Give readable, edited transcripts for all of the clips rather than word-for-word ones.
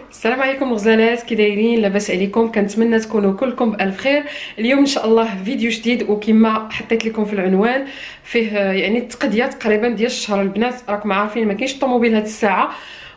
السلام عليكم غزالات، كي دايرين؟ لاباس عليكم؟ كنتمنى تكونوا كلكم بالف خير. اليوم ان شاء الله فيديو جديد، وكما حطيت لكم في العنوان فيه يعني التقضيه تقريبا ديال الشهر. البنات راكم عارفين ما كاينش الطوموبيل هاد الساعه،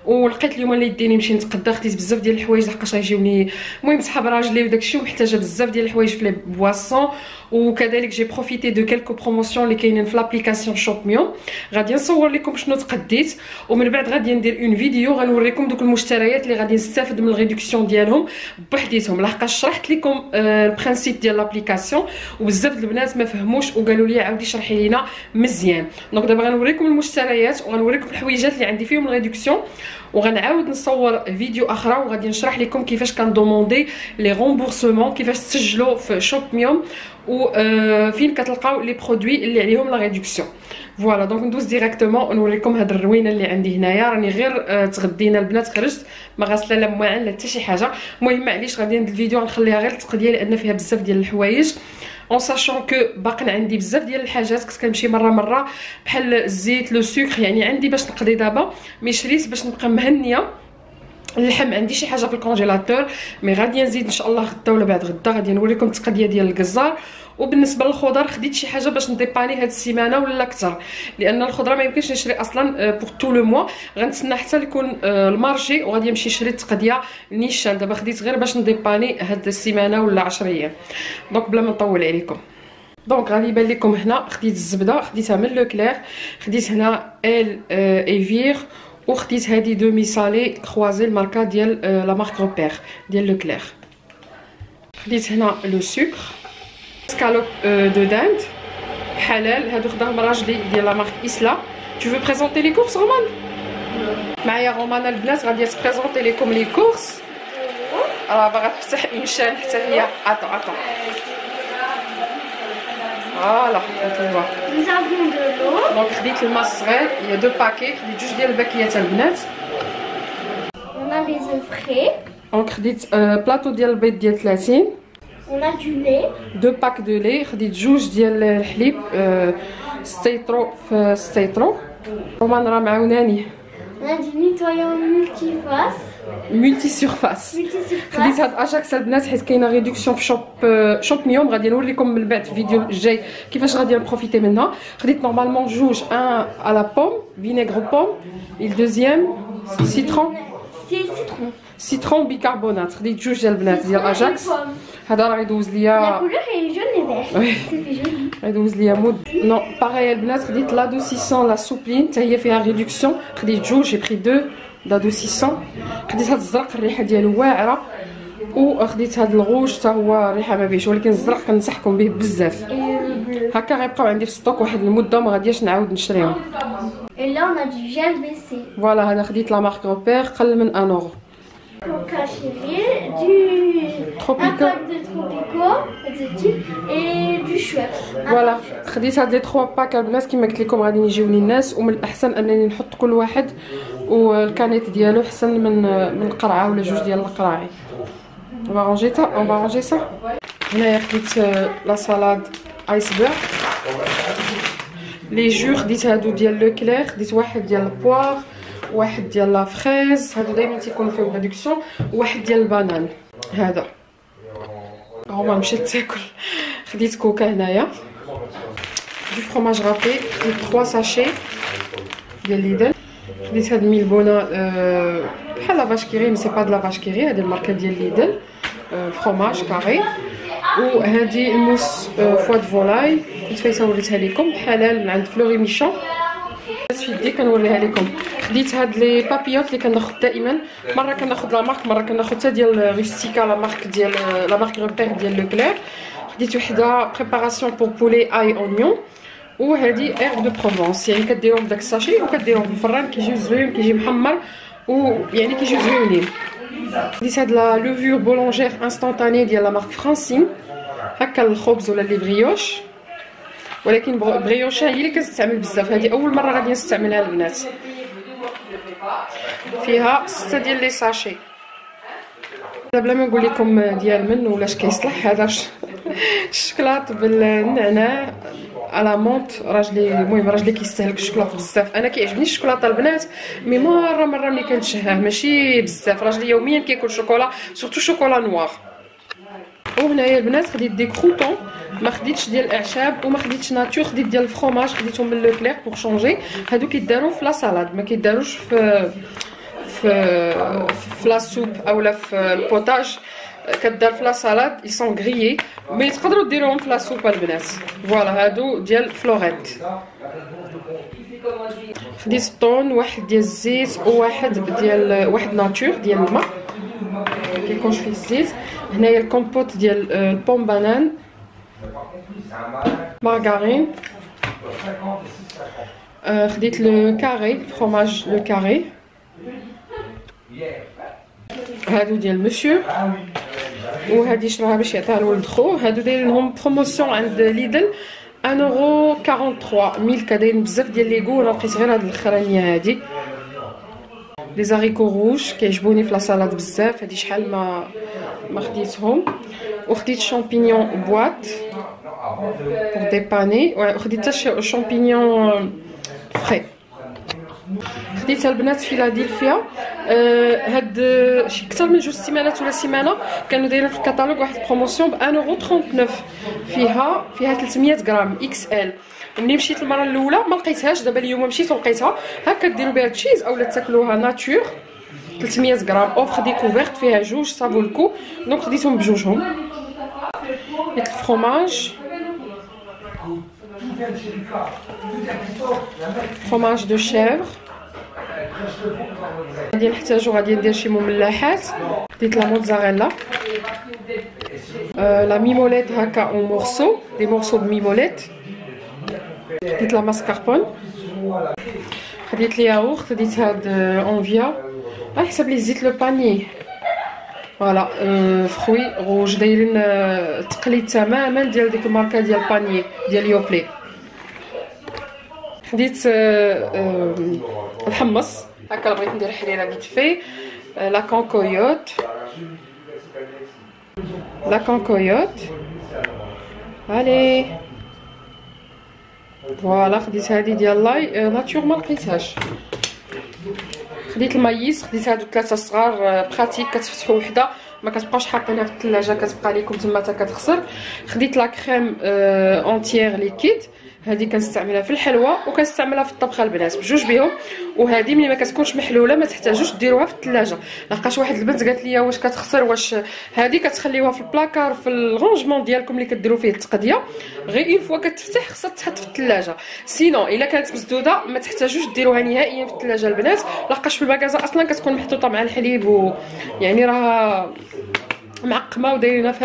ولقيت اليوم اللي يديني نمشي نتقدى. خديت بزاف ديال الحوايج لحقاش غيجيوني المهم صحاب راجلي وداكشي، ومحتاجه بزاف ديال الحوايج في لي بواسون. وكذلك جي بروفيتي دو كيلكو بروموسيون اللي كاينين في لابليكاسيون شوب ميون. غادي نصور لكم شنو تقديت، ومن بعد غادي ندير اون فيديو غنوريكم دوك المشتريات اللي غادي نستافد من الريدكسيون ديالهم بوحديتهم، لحقاش شرحت لكم البرانسيپ ديال لابليكاسيون وبزاف البنات ما فهموش وقالوا لي عاودي شرحي لينا مزيان. دونك دابا غنوريكم المشتريات وغنوريكم الحويجات اللي عندي فيهم الريدكسيون، وغنعاود نصور فيديو اخرى وغادي نشرح لكم كيفاش كندوموندي لي رومبورسمون، كيفاش تسجلوا في شوب ميوم، وفين كتلقاو لي برودوي اللي عليهم لا ريدكسيون. فوالا دونك ندوز ديريكتومون نوريكم هاد الروينه اللي عندي هنايا. راني غير تغدينا البنات، خرجت ما غاسله لا مواعن لا حتى شي حاجه. المهم معليش غادي ندير الفيديو غنخليها غير التقديه لان فيها بزاف ديال الحوايج، اون ساشون كو باقي عندي بزاف ديال الحاجات. كنت كنمشي مره بحال الزيت لو سكر، يعني عندي باش نقضي دابا، مي شريت باش نبقى مهنيه. اللحم عندي شي حاجه في الكونجيلاتور، مي غادي نزيد ان شاء الله غدا ولا بعد غدا غادي نوريكم التقديه ديال الجزار. وبالنسبه للخضر خديت شي حاجه باش نديباني هاد السيمانه ولا اكثر، لان الخضره ما يمكنش نشري اصلا بور تو لو موا. غنتسنى حتى يكون المارشي وغادي نمشي نشري التقديه نيشان. دابا خديت غير باش نديباني هاد السيمانه ولا 10 ايام. دونك بلا ما نطول عليكم، دونك غادي يبان لكم هنا خديت الزبده، خديتها من لو كلير، خديت هنا ال ايفير، وخديت هادي دومي سالي كروازي الماركه ديال لا مارك روبير ديال لو كلير. خديت هنا لو سكر سكالوب دو داند حلال، هادو خداهم راجلي ديال لا مارك اسلا. Tu veux présenter les courses رومان؟ معايا رومان البنات غادي تبريزونطي لكم لي كورس. راه باغا تفتح مشان حتى هي. اتو فوالا نتوما. دونك خديت الماء الصغير، هي دو باكي، خديت جوج ديال الباكيات البنات. On a les œufs frais. دونك خديت بلاطو ديال البيض ديال 30. On a du lait. دو باك دو لي، خديت جوج ديال الحليب ستيترو في ستيترو. رومان راه معاوناني. On a du nettoyant multiface. ملتي سيرفاس. خديت هاد اجاكس البنات حيت كاينه ريدكسيون في شوب ميوم. غادي نوريكم من بعد في الفيديو الجاي كيفاش غادي نبروفيتي منها. خديت نورمالمون جوج، ان على بوم فينيغر بوم، الدوزيام سيترون سيترون بيكربونات. خديت جوج ديال البنات ديال اجاكس. هذا راه غيدوز ليا La couleur est jaune et vert. C'est joli. غيدوز ليا مود. نو باغي البنات خديت لادوسيسون لا سوبلين حتى هي فيها ريدكسيون. خديت جوج، جي بري دو لادوسيسون. خديت هاد الزرق الريحه ديالو واعره، وخديت هاد الغوج حتى هو الريحه ما بيش، ولكن الزرق كنصحكم به بزاف. هكا غيبقاو عندي في الستوك واحد المده وما غاديش نعاود نشريهم. Et là on a du gel WC. فوالا هذا خديت لا مارك روبير قل من 1 اورو. Coca chérie, un Tropico. pack de Tropico exotique et du Schweppes. فوالا خديت هاد لي 3 باك البنات كما قلت لكم غادي يجيوني الناس، ومن الاحسن انني نحط كل واحد والكانيت ديالو احسن من قرعه ولا جوج ديال القراعي. اون رونجي سا. هنايا خديت لا سالاد ايسبرغ. لي جو خديت هادو ديال لو كلير، خديت واحد ديال البوار، واحد ديال لا فريز، هادو دايما تيكونوا فيهم ريدكسيون، واحد ديال البنان. هذا هما مشات تاكل. خديت كوكا هنايا، دو فرomage رابي، خديت 3 ساشي ديال ليدل. خديت هاد الميلبونه بحال لا فاش كيري، مي سي با د لا فاش كيري، هادي الماركه ديال ليدل فرomage كاري. وهادي الموس فوا دو فولاي كنت فايته وريتها لكم حلال من عند فلوري ميشون. في يدي كنوريها لكم. خديت هاد لي بابيوت اللي كناخذ دائما، مره كناخذ لا مارك، مره كناخذ حتى ديال ريستيكا لا مارك ديال لا مارك روبير ديال لو كلير. خديت وحده بريباراسيون بور بولي اي اونيون، وهذه اير دو بروفونس، يعني كديرهم بداك الساشي وكديرهم في الفران كيجيو زوين، كيجي محمر ويعني كيجيو زوينين. خديت هاد لا لوفور بولونجير انستانتاني ديال لا مارك فرانسين، هكا الخبز ولا لي بريوش، ولكن بريوشه هي اللي كنستعمل بزاف. هذه اول مره غادي نستعملها البنات. فيها 6 ديال لي ساشي. بلا ما نقول لكم ديال من ولاش كيصلح. هذا الشكلاط بالنعناع على مونت. راجلي المهم راجلي كيستهلك الشوكولاته بزاف. انا كيعجبني الشوكولاته البنات مي مره ملي كنتشهاه ماشي بزاف. راجلي يوميا كياكل شوكولا سورتو شوكولا نوار. وهنايا البنات خديت دي كروطون ما خديتش ديال الاعشاب وما خديتش ناتور، خديت ديال الفرomage خديتهم من لو كلير بور شونجي. هادو كيداروا في لا سالاد ما كيداروش في لا سوب اولا في البوتاج. كدار في لا سالاد اي سون غريي مي تقدروا ديروهم في لا سوب البنات. فوالا هادو ديال فلوريت. خديت طون واحد ديال الزيت وواحد ديال واحد ناتور ديال الماء كيكونش فيه الزيت. هنايا الكومبوت ديال البوم بانان مارغارين. خديت لو كاري فروماج لو كاري. هادو ديال مسيو وهادي شراها باش يعطيها لولد خو. هادو دايرينهم بروموسيون عند ليدل 1.43 ميلكا. دايرين بزاف ديال ليغو راه لقيت غير هاد الاخرانيه هادي. لي زاريكو روج كيعجبوني في لا سالاد بزاف. هادي شحال ما خديتهم. وخديت شامبينيون بواط بور ديباني. وخديت حتى شامبينيون فري. خديتها البنات فيلادلفيا. هاد شي اكثر من 2 سيمانات ولا سيمانه كانوا دايرين في الكاتالوج واحد البروموسيون ب 1.39 فيها 300 غرام اكس ال. ملي مشيت المره الاولى ما لقيتهاش. دابا اليوم مشيت ولقيتها. هكا ديروا بها تشيز اولا تاكلوها ناتور 300 غرام اوفر ديكوفيرت فيها جوج صابو الكو دونك خديتهم بجوجهم. ديك الفرomage fromage دو شيفر. غادي نحتاجو غادي ندير شي مملحات. ديت لا موتزاريلا لا ميموليت هكا اون مورسو دي مورسو دو ميموليت. ديت لا ماسكاربون. خديت لي ياغورت. ديت هاد اونفيا على حسب لي زيت لو باني. فوالا فروي روج دايرين تقليد تماما ديال ديك الماركه ديال باني ديال يوبلي. خديت الحمص هكا بغيت ندير حليله فيت في. لا كونكويوت الي فوالا. خديت هادي ديال لاي ناتور ما لقيتهاش. خديت المايس. خديت هادو 3 صغار براتيك كتفتحوا وحده ما كتبقاوش حاطينها في الثلاجه كتبقى لكم تما حتى كتخسر. خديت لا كريم اونتيير ليكيد. هذه كنستعملها في الحلوى وكنستعملها في الطبخه البنات بجوج بهم. وهذه ملي ما كتكونش محلوله ما تحتاجوش ديروها في الثلاجه. لقاش واحد البنت قالت لي واش كتخسر واش هذه كتخليوها في البلاكار في الرونجمون ديالكم اللي كديروا فيه التقديه غير اون فوا كتفتح خصها تحط في الثلاجه. سينو الا كانت مسدوده ما تحتاجوش ديروها نهائيا في الثلاجه البنات. لقاش في المكازا اصلا كتكون محطوطه مع الحليب يعني راه معقمه ودايرينها في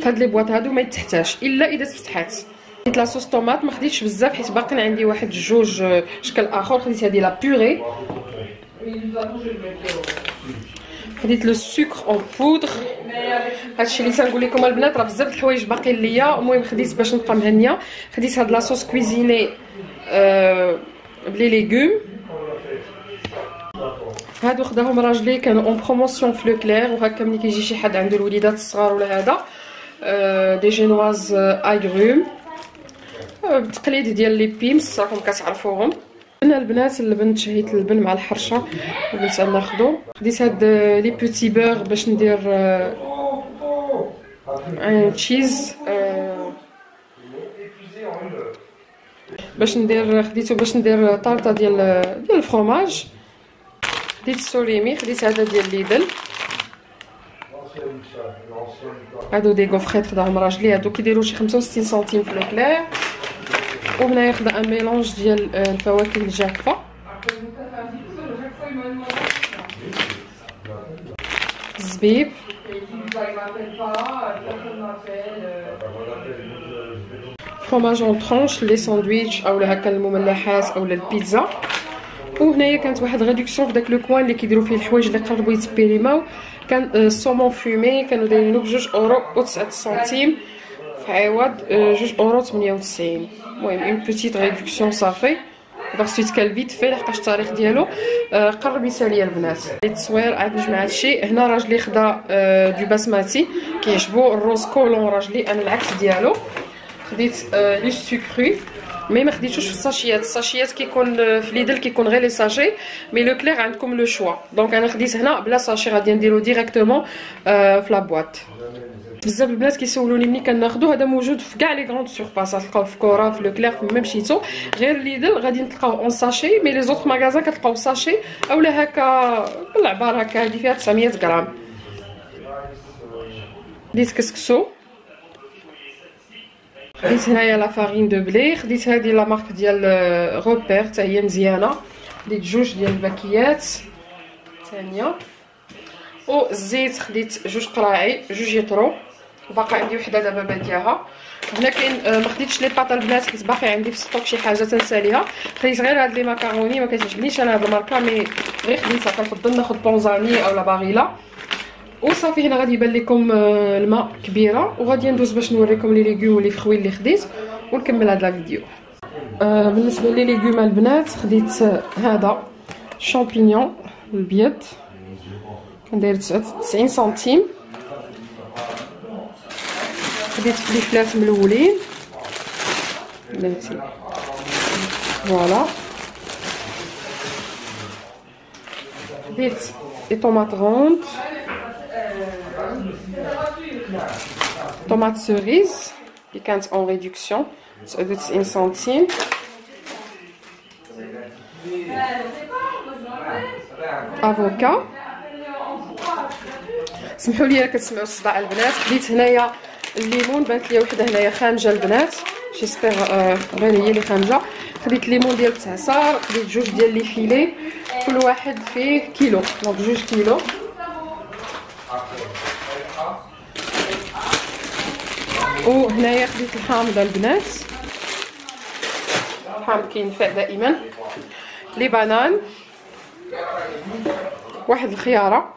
هاد لي بواط هادو ما تحتاجش الا اذا تفتحات. خديت لا صوص طوماط ما خديتش بزاف حيت باقيين عندي واحد جوج شكل اخر. خديت هذه لا بوري. خديت لو سكر اون بودر. هادشي اللي تنقول لكم البنات راه بزاف د الحوايج باقيين ليا. المهم خديت باش نبقى مهنيه. خديت هاد لا صوص كويزيني بلي ليغوم. هادو خداهم راجلي كانوا اون بروموسيون في لو كلير. وهكا ملي كيجي شي حد عنده الوليدات الصغار ولا هذا دي جينواز اغروم بالتقليد ديال لي بيمس راكم كتعرفوهم. انا البنات البن شهيت اللبن مع الحرشه قلت ناخذو. خديت هاد لي بوتي بور باش ندير تشيز خديتو باش ندير طارطه ديال الفرomage. خديت السوليمي. خديت هذا ديال ليدل. هادو دي غوفريت خداهم راجلي. هادو كيديروا شي 65 سنتيم في لوكلير. وهنايا خدا ان ميلونج ديال الفواكه الجافه. الزبيب. فروماج اون طرونش لي ساندويتش اولا هكا المملحات اولا البيتزا. وهنايا كانت واحد ريدكسيون في داك لو كوان اللي كيديروا فيه الحوايج اللي قربوا يتبيريماو. كان السومون فومي كانوا دايرينو بجوج اورو و9 سنتيم في عوض 2 اورو 98. المهم اون بوتيت ريدكسيون صافي. دابا خصو يتكال فيت في لحقاش التاريخ ديالو قرب يسالي البنات. التصوير عاد نجمع هادشي. هنا راجلي خدا دو باسماتي كيعجبو الروز كولون راجلي انا العكس ديالو. خديت لي سكري مي ما خديتوش في الساشيات. الساشيات كيكون في ليدل كيكون غير لي ساشي، مي لو كلير عندكم لو شوا. دونك انا خديت هنا بلا ساشي، غادي نديرو ديريكتومون في لا بواط. بزاف البنات كيسولوني منين كناخدو، هذا موجود في كاع لي غروند سورفاس، تلقاو في كورا في لو كلير فما مشيتو. غير ليدل غادي تلقاو اون ساشي، مي لي زوط ماغازان كتلقاو ساشي اولا هكا بالعبار هكا. هادي فيها 900 غرام. خديت كسكسو، خديت هنايا لا فارين دو بلي، خديت هادي لا مارك ديال روبير حتى هي مزيانه. خديت جوج ديال الباكيات ثانيه. والزيت خديت جوج قراعي، جوج يطرو، وباقا عندي وحده دابا بادياها. هنا كاين ما خديتش لي باط البنات حيت باقي عندي في الستوك شي حاجه تنسى ليها. خديت غير هاد لي ماكاروني، ما كتعجبنيش انا هاد الماركه، مي غير خديتها. كنفضل ناخذ بونزاني اولا باغيلا. وصافي هنا غادي يبان لكم الماء كبيره، وغادي ندوز باش نوريكم لي ليغوم ولي فخوي اللي خديت ونكمل هاد لا فيديو. بالنسبه لي ليغوم البنات خديت هذا شامبينيون البيض، كان داير 90 سنتيم. خديت فليفلات ملولين بلاتي فوالا. خديت لي طوماط غوند، طوماط سوريز اللي كانت اون ريدكسيون 99 سنتيم. افوكا، سمحوا لي كتسمعوا الصداع البنات. خديت هنايا الليمون، بانت لي وحده هنايا خامجه البنات، جيسبيغ غير هي اللي خامجه. خديت ليمون ديال التعصار، خديت جوج ديال لي فيلي، كل واحد فيه كيلو، دونك 2 كيلو. وهنايا خديت الحامضه البنات، الحامض كينفع دائما. لي بانان، واحد الخياره.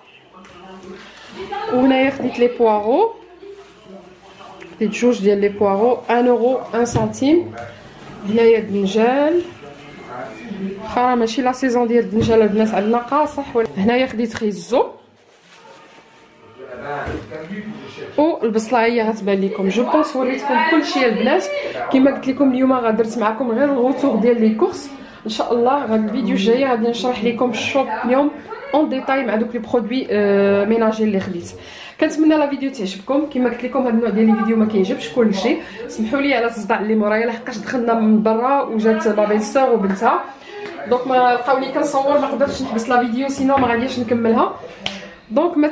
وهنايا خديت لي بوارو، خديت جوج ديال لي بوارو 1 اورو 1 سنتيم. هنايا الدنجال، خا ماشي لا سيزون ديال الدنجال البنات عندنا قاصح. هنايا خديت خيزو، والبصله هي غتبان لكم. جو بونس وريتكم كلشي البنات. كما قلت لكم اليوم درت معكم غير الغوتور ديال لي كورس. ان شاء الله غادي الفيديو الجاي غادي نشرح لكم الشوب اليوم اون ديتاي مع دوك لي برودوي ميناجي اللي خديت. كنتمنى لا فيديو تعجبكم. كما قلت لكم هذا النوع ديال الفيديو ما كيعجبش كلشي، سمحوا لي على الصداع اللي مورايا لحقاش دخلنا من برا وجات ما بين سور وبنتها، دونك ما لقاوني كنصور ما قدرتش نحبس لا فيديو، سينو ما غاديش نكملها. دونك ما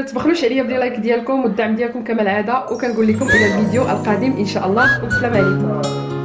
تبخلوش عليا بلي لايك ديالكم والدعم ديالكم كما العاده، وكنقول لكم الى الفيديو القادم ان شاء الله، والسلام عليكم.